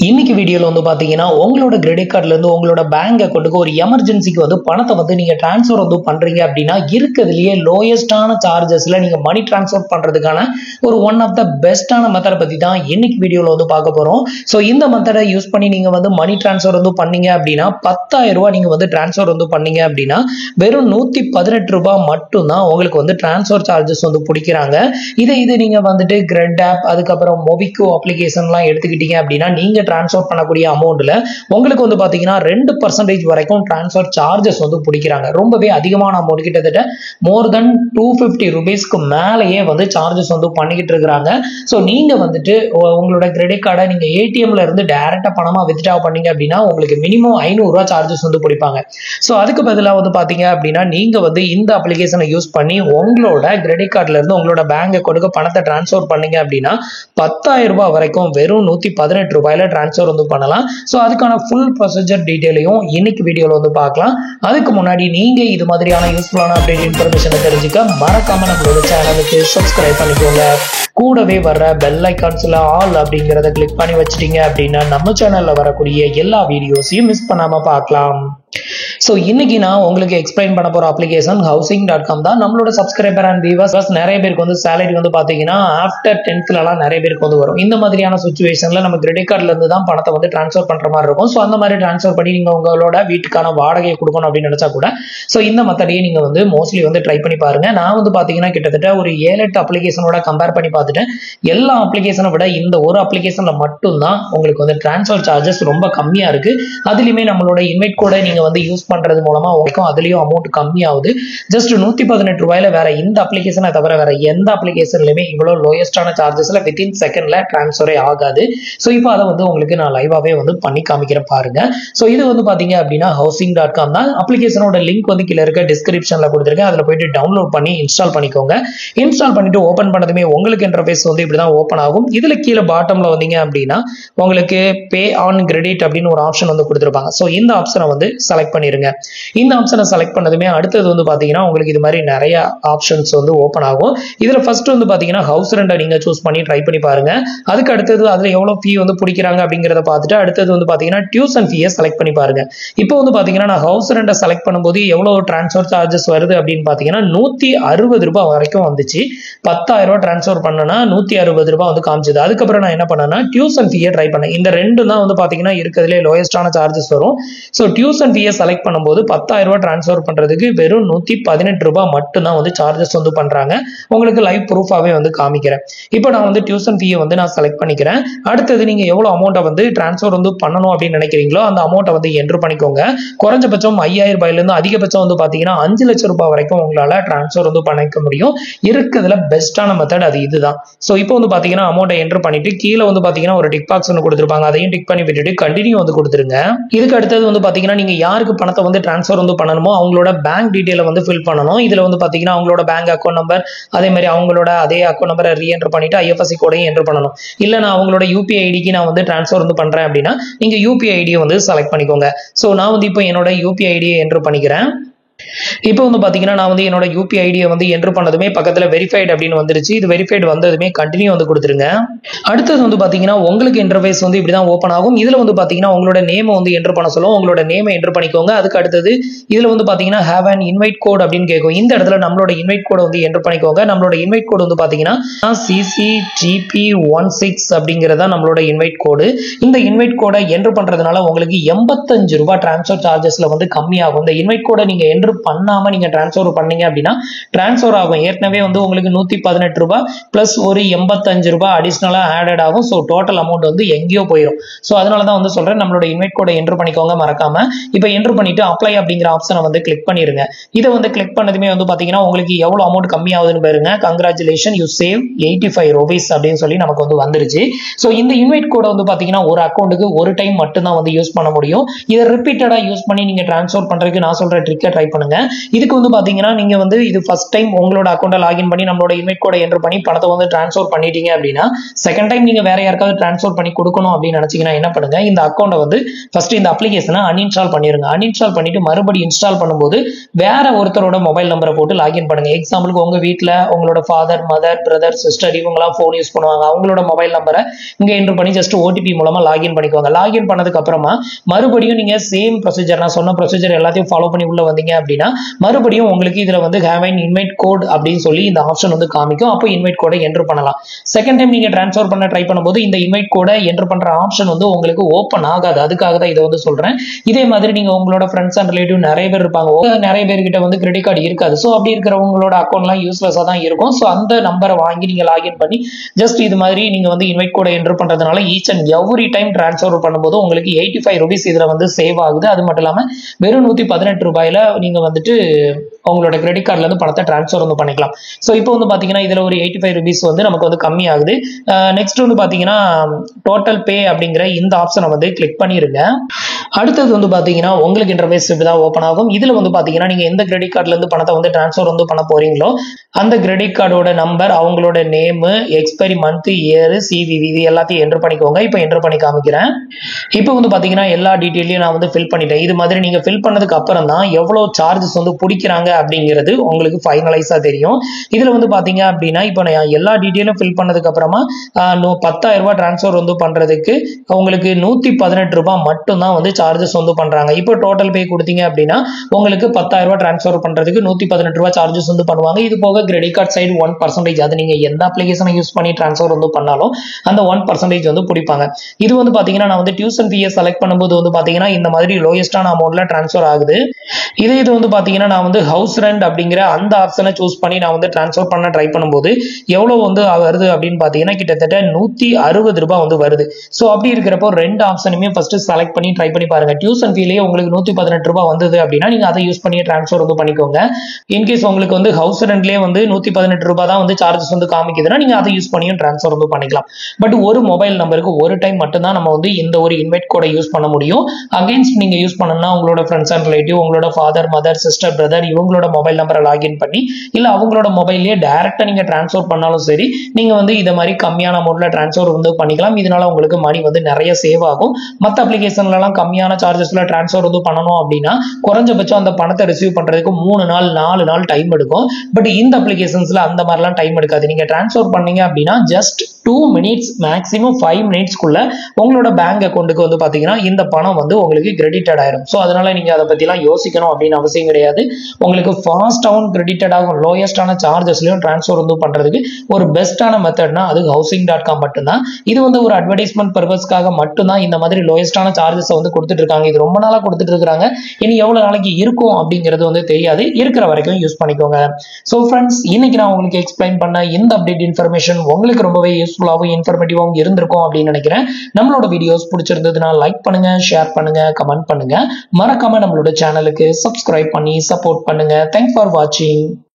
இன்னைக்கு வீடியோல வந்து பாத்தீங்கன்னா உங்களோட கிரெடிட் கார்டுல இருந்து உங்களோட பேங்க் அக்கௌண்ட்டுக்கு ஒரு எமர்ஜென்சிக்கு வந்து பணத்தை வந்து நீங்க டிரான்ஸ்ஃபர் வந்து பண்றீங்க அப்படின்னா இருக்கிறதுலயே லோயஸ்டான சார்ஜஸ்ல நீங்க மணி டிரான்ஸ்ஃபர் பண்றதுக்கான ஒரு ஒன் ஆஃப் த பெஸ்டான மெத்தட் பத்தி தான் இன்னைக்கு வீடியோல வந்து பார்க்க போறோம். ஸோ இந்த மெத்தடை யூஸ் பண்ணி நீங்க வந்து மணி டிரான்ஸ்ஃபர் வந்து பண்ணீங்க அப்படின்னா 10,000 ரூபாய் நீங்க வந்து டிரான்ஸ்ஃபர் வந்து பண்ணீங்க அப்படின்னா வெறும் 118 ரூபாய் மட்டும் தான் உங்களுக்கு வந்து டிரான்ஸ்ஃபர் சார்ஜஸ் வந்து பிடிக்கிறாங்க. இது நீங்க வந்துட்டு கிரெட் ஆப் அதுக்கப்புறம் மொபிகோ அப்ளிகேஷன்லாம் எடுத்துக்கிட்டீங்க அப்படின்னா நீங்க டிரான்ஸ்ஃபர் பண்ணக்கூடிய அமௌண்ட்ல உங்களுக்கு வந்து பாத்தீங்கன்னா 2% வரைக்கும் டிரான்ஸ்ஃபர் சார்ஜஸ் வந்து பிடிக்கிறாங்க. ரொம்பவே அதிகமான அமௌண்ட், கிட்டத்தட்ட மோர் தென் 250 ரூபீஸ்க்கு மேலேயே வந்து சார்ஜஸ் வந்து பண்ணிக்கிட்டு இருக்கிறாங்க. ஸோ நீங்க வந்துட்டு உங்களோட கிரெடிட் கார்டை நீங்க ஏடிஎம்ல இருந்து டைரக்டா பணமா வித்ட்ரா பண்ணீங்க அப்படின்னா உங்களுக்கு மினிமம் 500 ரூபாய் சார்ஜஸ் வந்து பிடிப்பாங்க. ஸோ அதுக்கு பதிலாக வந்து பாத்தீங்க அப்படின்னா நீங்க வந்து இந்த அப்ளிகேஷனை யூஸ் பண்ணி உங்களோட கிரெடிட் கார்டுல இருந்து உங்களோட பேங்க் அக்கௌண்ட்டுக்கு பணத்தை டிரான்ஸ்ஃபர் பண்ணீங்க அப்படின்னா 10,000 ரூபாய் வரைக்கும் வெறும் 118 ரூபாயில டிரான்ஸ்ஃபர் வந்து பண்ணலாம். ஸோ அதுக்கான ஃபுல் ப்ரொசீஜர் டீடைலையும் இன்னைக்கு வீடியோல வந்து பார்க்கலாம். அதுக்கு முன்னாடி நீங்க இது மாதிரியான யூஸ்ஃபுல்லான அப்டேட் இன்ஃபர்மேஷனை தெரிஞ்சுக்க மறக்காம நம்மளோட சேனலுக்கு சப்ஸ்கிரைப் பண்ணிக்கோங்க. கூடவே வர்ற பெல் ஐகான்ஸ்ல ஆல் அப்படிங்கிறத கிளிக் பண்ணி வச்சிட்டீங்க அப்படின்னா நம்ம சேனல்ல வரக்கூடிய எல்லா வீடியோஸையும் மிஸ் பண்ணாம பார்க்கலாம். ஸோ இன்னைக்கு நான் உங்களுக்கு எக்ஸ்பிளைன் பண்ண போற அப்ளிகேஷன் housing.com தான். நம்மளோட சப்ஸ்கிரைபர் அண்ட் வியூவர்ஸ் நிறைய பேருக்கு வந்து சேலரி வந்து பாத்தீங்கன்னா ஆஃப்டர் 10th நிறைய பேருக்கு வந்து வரும். இந்த மாதிரியான சுச்சுவேஷன்ல நம்ம கிரெடிட் கார்டுல இருந்து தான் பணத்தை வந்து டிரான்ஸ்ஃபர் பண்ற மாதிரி இருக்கும். ஸோ அந்த மாதிரி டிரான்ஸ்ஃபர் பண்ணி நீங்க உங்களோட வீட்டுக்கான வாடகையை கொடுக்கணும் அப்படின்னு நினைச்சா கூட ஸோ இந்த மெத்தடையே நீங்க வந்து மோஸ்ட்லி வந்து ட்ரை பண்ணி பாருங்க. நான் வந்து பாத்தீங்கன்னா கிட்டத்தட்ட ஒரு 7-8 அப்ளிகேஷனோட கம்பேர் பண்ணி பார்த்துட்டேன். எல்லா அப்ளிகேஷனை விட இந்த ஒரு அப்ளிகேஷன்ல மட்டும்தான் உங்களுக்கு வந்து டிரான்ஸ்ஃபர் சார்ஜஸ் ரொம்ப கம்மியா இருக்கு. அதுலயுமே நம்மளோட இன்வைட் கோடை நீங்க வந்து யூஸ் பண்றது மூலமா உங்களுக்கு அதுலயும் அமௌண்ட் கம்மி ஆகுது. ஜஸ்ட் 118 ரூபாயில வேற இந்த அப்ளிகேஷனை தவிர வேற எந்த அப்ளிகேஷன்லயுமே இவ்வளவு லோயஸ்டான சார்ஜஸ்ல வித்தின் செகண்ட்ல டிரான்ஸ்ஃபரே ஆகாது. ஸோ இப்போ அதை வந்து உங்களுக்கு நான் லைவாவே வந்து பண்ணி காமிக்கிறேன் பாருங்க. ஸோ இது வந்து பாத்தீங்க அப்படின்னா housing.com தான். அப்ளிகேஷனோட லிங்க் வந்து கீழே இருக்க டிஸ்கிரிப்ஷன்ல கொடுத்துருக்கேன். அதுல போயிட்டு டவுன்லோட் பண்ணி இன்ஸ்டால் பண்ணிக்கோங்க. இன்ஸ்டால் பண்ணிட்டு ஓபன் பண்ணதுமே உங்களுக்கு இன்டர்ஃபேஸ் வந்து இப்படிதான் ஓபன் ஆகும். இதுல கீழே பாட்டம்ல வந்தீங்க அப்படின்னா உங்களுக்கு பே ஆன் கிரெடிட் அப்படின்னு ஒரு ஆப்ஷன் வந்து கொடுத்துருப்பாங்க. ஸோ இந்த ஆப்ஷனை வந்து செலக்ட் பண்ணிருங்க. இந்த ஆப்ஷனை செலக்ட் பண்ணதுமே அடுத்தது வந்து பாத்தீங்கன்னா உங்களுக்கு இது மாதிரி நிறைய ஆப்ஷன்ஸ் வந்து ஓபன் ஆகும். இதுல ஃபர்ஸ்ட் வந்து பாத்தீங்கன்னா ஹவுஸ் ரெண்டை நீங்க சூஸ் பண்ணி ட்ரை பண்ணி பாருங்க. அதுக்கு அடுத்தது அதுல எவ்வளவு ஃபீ வந்து பிடிக்கிறாங்க அப்படிங்கறத பார்த்துட்டு அடுத்தது வந்து பாத்தீங்கன்னா டியூஷன் ஃபீயை செலக்ட் பண்ணி பாருங்க. இப்போ வந்து பாத்தீங்கன்னா நான் ஹவுஸ் ரெண்டை செலக்ட் பண்ணும்போது எவ்வளவு டிரான்ஸ்ஃபர் சார்ஜஸ் வருது அப்படின்னு பாத்தீங்கன்னா 160 ரூபாய் வரைக்கும் வந்துச்சு. 10,000 ரூபாய் டிரான்ஸ்ஃபர் பண்ணனா 160 ரூபாய் வந்து காமிச்சது. அதுக்கப்புறம் நான் என்ன பண்ணேன்னா டியூஷன் ஃபீயை ட்ரை பண்ணேன். இந்த ரெண்டு தான் வந்து பாத்தீங்கன்னா இருக்கிறதுலே லோயஸ்டான சார்ஜஸ் வரும். ஸோ டியூஷன் ஃபீயை செலக்ட் பண்ணும்போது 10,000 ரூபாய் டிரான்ஸ்ஃபர் பண்றதுக்கு வெறும் 118 ரூபாய் மட்டும் தான் வந்து சார்ஜஸ் வந்து பண்றாங்க. உங்களுக்கு லைவ் ப்ரூஃபாவே வந்து காமிக்கிறேன். இப்போ நான் வந்து டியூஷன் ஃபீயை வந்து நான் செலக்ட் பண்ணிக்கிறேன். அடுத்தது நீங்க எவ்வளவு அமௌண்ட்டை வந்து டிரான்ஸ்ஃபர் வந்து பண்ணணும் அப்படின்னு நினைக்கிறீங்களோ அந்த அமௌண்ட்டை வந்து என்ட்ரு பண்ணிக்கோங்க. குறைஞ்சபட்சம் 5,000 ரூபாயில இருந்து அதிகபட்சம் வந்து பாத்தீங்கன்னா 5 லட்சம் ரூபாய் வரைக்கும் உங்களால டிரான்ஸ்ஃபர் வந்து பண்ணிக்க முடியும். இருக்கிறதுல பெஸ்டான மெத்தட் அது இதுதான். ஸோ இப்போ வந்து பாத்தீங்கன்னா அமௌண்ட்டை என்ட்ரு பண்ணிட்டு கீழே வந்து பாத்தீங்கன்னா ஒரு டிக் பாக்ஸ் ஒன்று கொடுத்துருப்பாங்க. அதையும் டிக் பண்ணி விட்டுட்டு கண்டினியூ வந்து கொடுத்துருங்க. இதுக்கு அடுத்தது வந்து பாத்தீங்கன்னா நீங்க யாருக்கு பணத்தை வந்து டிரான்ஸ்ஃபர் வந்து பண்ணணுமோ அவங்களோட பேங்க் டீடைலை வந்து ஃபில் பண்ணணும். இதுல வந்து பாத்தீங்கன்னா அவங்களோட பேங்க் அக்கௌண்ட் நம்பர் அதே மாதிரி அவங்களோட அதே அக்கௌண்ட் நம்பரை ரீஎன்டர் பண்ணிட்டு ஐஎஃப்எஸ்சி கோடையும் என்டர் பண்ணணும். இல்ல நான் அவங்களோட யூபிஐ ஐடிக்கு நான் வந்து டிரான்ஸ்ஃபர் வந்து பண்றேன் அப்படின்னா நீங்க யூபிஐ ஐடியை வந்து செலக்ட் பண்ணிக்கோங்க. ஸோ நான் வந்து இப்போ என்னோட யூபிஐ ஐடியை என்டர் பண்ணிக்கிறேன். இப்போ வந்து பாத்தீங்கன்னா நான் வந்து என்னோட யூபிஐ ஐடியை வந்து என்ட்ரு பண்ணதுமே பக்கத்துல வெரிஃபைட் அப்படின்னு வந்துருச்சு. இது வெரிஃபைட் வந்ததுமே கண்டினியூ வந்து கொடுத்துருங்க. அடுத்தது வந்து பாத்தீங்கன்னா உங்களுக்கு இன்டர்ஃபேஸ் வந்து இப்படிதான் ஓப்பன் ஆகும். இதுல வந்து பாத்தீங்கன்னா உங்களோட நேமை வந்து என்ட்ரு பண்ண சொல்லும். உங்களோட நேமை என்ட்ரு பண்ணிக்கோங்க. அதுக்கு அடுத்தது இதுல வந்து பாத்தீங்கன்னா ஹேவ் அன் இன்வைட் கோட் அப்படின்னு கேட்கும். இந்த இடத்துல நம்மளோட இன்வைட் கோடை வந்து என்ட்ரு பண்ணிக்கோங்க. நம்மளோட இன்வைட் கோடு வந்து பாத்தீங்கன்னா CCGP16 அப்படிங்கறதா நம்மளோட இன்வைட் கோடு. இந்த இன்வைட் கோடை என்ட்ரு பண்றதுனால உங்களுக்கு 85 ரூபாய் டிரான்ஸ்ஃபர் சார்ஜஸ்ல வந்து கம்மியாகும். இந்த இன்வைட் கோடை நீங்க என்ட்ரு பண்ணாம நீங்க டிரான்ஸ்ஃபர் பண்ணீங்க அப்படின்னா டிரான்ஸ்ஃபர் ஆகும். ஏற்கனவே வந்து உங்களுக்கு 118 ரூபாய் பிளஸ் ஒரு 85 ரூபாய் அடிஷனலா ஆடட் ஆகும். ஸோ டோட்டல் அமௌண்ட் வந்து எங்கேயோ போயிடும். ஸோ அதனாலதான் வந்து சொல்றேன் நம்மளோட இன்வைட் கோடை என்ட்ரு பண்ணிக்கோங்க மறக்காம. இப்போ என்ட்ரு பண்ணிட்டு அப்ளை அப்படிங்கிற ஆப்ஷனை வந்து கிளிக் பண்ணிருங்க. இதை வந்து கிளிக் பண்ணதுமே வந்து பாத்தீங்கன்னா உங்களுக்கு எவ்வளவு அமௌண்ட் கம்மி ஆகுதுன்னு பாருங்க. கங்க்ராச்சுலேஷன் யூ சேவ் 85 ரூபீஸ் அப்படின்னு சொல்லி நமக்கு வந்து வந்துருச்சு. ஸோ இந்த இன்வைட் கோடை வந்து பாத்தீங்கன்னா ஒரு அக்கௌண்ட்டுக்கு ஒரு டைம் மட்டும் தான் வந்து யூஸ் பண்ண முடியும். இதை ரிப்பீட்டடா யூஸ் பண்ணி நீங்க டிரான்ஸ்ஃபர் பண்றதுக்கு நான் சொல்ற ட்ரிக்கை ட்ரை பண்ணுங்க. பண்ணுங்க. இதுக்கு வந்து பாத்தீங்கன்னா நீங்க வந்து இது ஃபர்ஸ்ட் டைம் உங்களோட அக்கௌண்ட்டை லாகின் பண்ணி நம்மளோட இன்வைட் கோடை என்டர் பண்ணி பணத்தை வந்து ட்ரான்ஸ்ஃபர் பண்ணிட்டீங்க அப்படின்னா, செகண்ட் டைம் நீங்க வேற யாருக்காவது ட்ரான்ஸ்ஃபர் பண்ணி கொடுக்கணும் அப்படின்னு நினைச்சீங்கன்னா என்ன பண்ணுங்க, இந்த அக்கௌண்ட்டை வந்து ஃபர்ஸ்ட் இந்த அப்ளிகேஷனை அன்இன்ஸ்டால் பண்ணிருங்க. அன்இன்ஸ்டால் பண்ணிட்டு மறுபடியும் இன்ஸ்டால் பண்ணும்போது வேற ஒருத்தரோட மொபைல் நம்பரை போட்டு லாகின் பண்ணுங்க. எக்ஸாம்பிளுக்கு உங்க வீட்டில் உங்களோட ஃபாதர், மதர், பிரதர், சிஸ்டர் இவங்கலாம் ஃபோன் யூஸ் பண்ணுவாங்க. அவங்களோட மொபைல் நம்பரை இங்க என்டர் பண்ணி ஜஸ்ட் ஓடிபி மூலமா லாகின் பண்ணிக்குவாங்க. லாகின் பண்ணதுக்கு அப்புறமா மறுபடியும் நீங்க சேம் ப்ரொசீஜர், நான் சொன்ன ப்ரொசீஜர் எல்லாத்தையும் ஃபாலோ பண்ணி உள்ள வந்தீங்க அப்படின்னா மறுபடியும் உங்களுக்கு இதுல வந்து ஹேவ் அன் இன்வைட் கோட் அப்படின்னு சொல்லி இந்த ஆப்ஷன் வந்து காமிக்கும். அப்போ இன்வைட் கோடை என்டர் பண்ணலாம். செகண்ட் டைம் நீங்க ட்ரான்ஸ்ஃபர் பண்ண ட்ரை பண்ணும்போது இந்த இன்வைட் கோடை என்டர் பண்ற ஆப்ஷன் வந்து உங்களுக்கு ஓப்பன் ஆகாது. அதுக்காக தான் இதை வந்து சொல்றேன். இதே மாதிரி நீங்க உங்களோட ஃப்ரெண்ட்ஸ் அண்ட் ரிலேட்டிவ் நிறைய பேர் இருப்பாங்க. நிறைய பேர்கிட்ட வந்து கிரெடிட் கார்டு இருக்காது. ஸோ அப்படி இருக்கிறவங்களோட அக்கௌண்ட்லாம் யூஸ்லெஸ்ஸா தான் இருக்கும். ஸோ அந்த நம்பரை வாங்கி நீங்க லாகின் பண்ணி ஜஸ்ட் இது மாதிரி நீங்க வந்து இன்வைட் கோடை என்டர் பண்றதுனால each and every time transfer பண்ணும்போது உங்களுக்கு 85 rupees இதுல வந்து சேவ் ஆகுது. அது மட்டும் இல்லாம வெறும் 118 ரூபாயில நீங்க வந்துட்டு உங்களோட கிரெடிட் கார்டுல இருந்து பணத்தை ட்ரான்ஸ்ஃபர் வந்து பண்ணிக்கலாம். ஸோ இப்போ வந்து பாத்தீங்கன்னா இதுல ஒரு 85 rupees வந்து நமக்கு வந்து கம்மி ஆகுது. நெக்ஸ்ட் வந்து பாத்தீங்கன்னா டோட்டல் பே அப்படிங்கிற இந்த ஆப்ஷனை வந்து கிளிக் பண்ணிருங்க. அடுத்தது வந்து பாத்தீங்கன்னா உங்களுக்கு இன்டர்ஃபேஸ் இப்படிதான் ஓப்பன் ஆகும். இதுல வந்து பாத்தீங்கன்னா நீங்க எந்த கிரெடிட் கார்டுல இருந்து பணத்தை வந்து ட்ரான்ஸ்ஃபர் வந்து பண்ண போறீங்களோ அந்த கிரெடிட் கார்டோட நம்பர், அவங்களோட name, expiry month, year, CVV இது எல்லாத்தையும் என்டர் பண்ணிக்கோங்க. இப்போ என்டர் பண்ணி காமிக்கிறேன். இப்போ வந்து பாத்தீங்கன்னா எல்லா டீட்டெயிலையும் நான் வந்து ஃபில் பண்ணிட்டேன். இது மாதிரி நீங்க ஃபில் பண்ணதுக்கு அப்புறம் தான் எவ்வளவு சார்ஜஸ் வந்து பிடிக்கிறாங்க அப்படிங்கிறது உங்களுக்கு ஃபைனலைஸா தெரியும். இதுல வந்து பாத்தீங்க அப்படின்னா இப்போ நான் எல்லா டீட்டெயிலும் ஃபில் பண்ணதுக்கு அப்புறமா 10,000 ரூபாய் ட்ரான்ஸ்ஃபர் வந்து பண்றதுக்கு உங்களுக்கு 118 ரூபாய் மட்டும் தான் வந்து சார்ஜஸ் வந்து பண்றாங்க. இப்போ டோட்டல் பே கொடுத்தீங்க அப்படின்னா உங்களுக்கு 10,000 ரூபாய் ட்ரான்ஸ்ஃபர் பண்றதுக்கு 118 ரூபாய் சார்ஜஸ் வந்து பண்ணுவாங்க. இது போக கிரெடிட் கார்டு சைடு 1%, அது நீங்க எந்த அப்ளிகேஷனை யூஸ் பண்ணி ட்ரான்ஸ்ஃபர் வந்து பண்ணாலும் அந்த 1% வந்து பிடிப்பாங்க. இது வந்து பாத்தீங்கன்னா நான் வந்து டியூஷன் ஃபீயை செலக்ட் பண்ணும்போது வந்து பாத்தீங்கன்னா இந்த மாதிரி லோயஸ்டான அமௌண்ட்ல ட்ரான்ஸ்ஃபர் ஆகுது. இது வந்து பாத்தீங்கன்னா நான் வந்து ஹவுஸ் ரெண்ட் அப்படிங்கிற அந்த ஆப்ஷனை சூஸ் பண்ணி நான் வந்து ட்ரான்ஸ்ஃபர் பண்ண ட்ரை பண்ணும்போது எவ்வளவு வந்து வருது அப்படின்னு பாத்தீங்கன்னா கிட்டத்தட்ட 160 ரூபாய் வந்து வருது. ஸோ அப்படி இருக்கிறப்போ ரெண்டு ஆப்ஷனுமே ஃபர்ஸ்ட் செலக்ட் பண்ணி ட்ரை பண்ணி பாருங்க. டியூஷன் ஃபீலேயே உங்களுக்கு 118 ரூபாய் வந்தது அப்படின்னா நீங்க அதை யூஸ் பண்ணி ட்ரான்ஸ்ஃபர் வந்து பண்ணிக்கோங்க. இன்கேஸ் உங்களுக்கு வந்து ஹவுஸ் ரெண்ட்லேயே வந்து 118 ரூபாய் தான் வந்து சார்ஜஸ் வந்து காமிக்குதுன்னா நீங்க அதை யூஸ் பண்ணியும் ட்ரான்ஸ்ஃபர் வந்து பண்ணிக்கலாம். பட் ஒரு மொபைல் நம்பருக்கு ஒரு டைம் மட்டும் தான் நம்ம வந்து இந்த ஒரு இன்வைட் கோடை யூஸ் பண்ண முடியும். அகைன்ஸ்ட் நீங்க யூஸ் பண்ணணும்னா உங்களோட ஃப்ரெண்ட்ஸ் அண்ட் ரிலேட்டிவ், உங்களோட ஃபாதர், மதர், சிஸ்டர், பிரதர் இவங்களோட மொபைல் நம்பரை லாகின் பண்ணி இல்ல அவங்களோட மொபைல்லேயே டைரக்டா நீங்க ட்ரான்ஸ்ஃபர் பண்ணாலும் சரி, நீங்க வந்து இதை மாதிரி கம்மியான அமௌண்ட்ல ட்ரான்ஸ்ஃபர் வந்து பண்ணிக்கலாம். இதனால உங்களுக்கு மணி வந்து நிறைய சேவ் ஆகும். மற்ற அப்ளிகேஷன்ல எல்லாம் கம்மியான சார்ஜஸ்ல ட்ரான்ஸ்ஃபர் வந்து பண்ணணும் அப்படின்னா குறைஞ்சபட்சம் அந்த பணத்தை ரிசீவ் பண்றதுக்கு 3 நாள் 4 நாள் டைம் எடுக்கும். பட் இந்த அப்ளிகேஷன்ஸ்ல அந்த மாதிரிலாம் டைம் எடுக்காது. நீங்க ட்ரான்ஸ்ஃபர் பண்ணீங்க அப்படின்னா ஜஸ்ட் 2 minutes மேக்ஸிமம் 5 minutesக்குள்ள உங்களோட பேங்க் அக்கௌண்ட்டுக்கு வந்து பாத்தீங்கன்னா இந்த பணம் வந்து உங்களுக்கு கிரெடிட்டட் ஆயிரும். ஸோ அதனால நீங்க அதை பத்திலாம் யோசிக்கணும் அப்படின்னு அவசியம் கிடையாது. உங்களுக்கு ஃபாஸ்டாகவும் கிரெடிட்டட் ஆகும், லோயஸ்டான சார்ஜஸ்லயும் ட்ரான்ஸ்ஃபர் வந்து பண்றதுக்கு ஒரு பெஸ்டான மெத்தட்னா அது housing.com மட்டும்தான். இது வந்து ஒரு அட்வர்டைஸ்மெண்ட் பர்பஸ்க்காக மட்டும்தான் இந்த மாதிரி லோயஸ்டான சார்ஜஸ் வந்து கொடுத்துட்டு இருக்காங்க. இது ரொம்ப நாளா கொடுத்துட்டு இருக்காங்க. இனி எவ்வளவு நாளைக்கு இருக்கும் அப்படிங்கிறது வந்து தெரியாது. இருக்கிற வரைக்கும் யூஸ் பண்ணிக்கோங்க. ஸோ ஃப்ரெண்ட்ஸ், இன்னைக்கு நான் உங்களுக்கு எக்ஸ்பிளைன் பண்ண இந்த அப்டேட் இன்ஃபர்மேஷன் உங்களுக்கு ரொம்பவே யூஸ்ஃபுல்லாகவும் இன்ஃபர்மேட்டிவாகவும் இருந்திருக்கும் அப்படின்னு நினைக்கிறேன். நம்மளோட வீடியோஸ் பிடிச்சிருந்ததுன்னா லைக் பண்ணுங்க, ஷேர் பண்ணுங்க, கமெண்ட் பண்ணுங்க. மறக்காம நம்மளோட சேனலுக்கு சப்ஸ்கிரைப் பண்ணி சப்போர்ட் பண்ணுங்க. தேங்க்ஸ் ஃபார் வாட்சிங்.